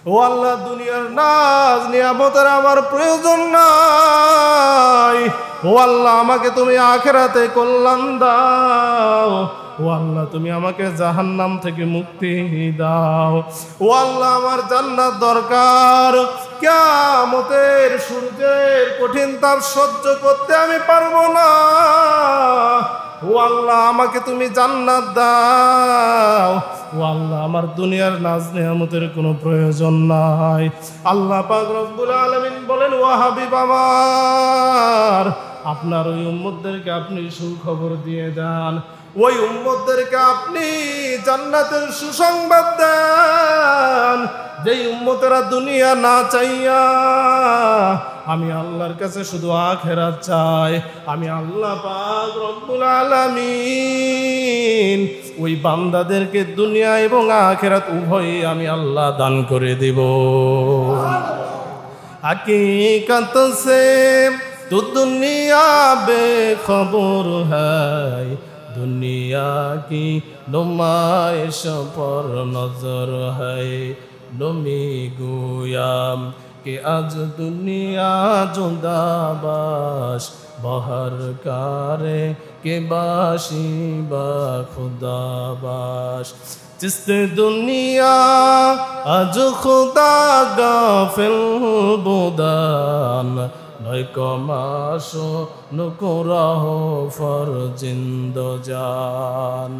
ও আল্লাহ, দুনিয়ার নাজ নিয়ামতের আমার প্রয়োজন নাই। ও আল্লাহ, আমাকে তুমি আখিরাতে কল্যাণ দাও। ও আল্লাহ, তুমি আমাকে জাহান্নাম থেকে মুক্তি দাও। ও আল্লাহ, আমার জান্নাত দরকার। কিয়ামতের সূর্যের কঠিন তাপ সহ্য করতে আমি পারবো না। ও আল্লাহ, আমাকে তুমি জান্নাত দাও। ও আল্লাহ, আমার দুনিয়ার নাজ নিয়ামতের কোনো প্রয়োজন নাই। আল্লাহ পাক রব্বুল আলামিন বলেন, ও হাবিব আমার, আপনার ওই উম্মতদেরকে আপনি সুখবর দিয়ে দেন। ওই উম্মতদেরকে আপনি জান্নাতের সুসংবাদ দেন, যেই উম্মতেরা দুনিয়া না চাইয়া আমি আল্লাহর কাছে শুধু আখিরাত চাই। আমি আল্লাহ পাক রব্বুল আলামিন ওই বান্দাদেরকে দুনিয়া এবং আখিরাত উভয়ই আমি আল্লাহ দান করে দেব। हकीकत से तो दुनिया बेखबर है, दुनिया की नुमाइश पर नजर है। नमी गुयाम कि आज दुनिया जुदाबाश बहर कारे के बाशी बा खुदाबाश। जिस दुनिया आज खुदा गाफिल बुदान नय कमाशो नुकुराहो फर जिंदो जान।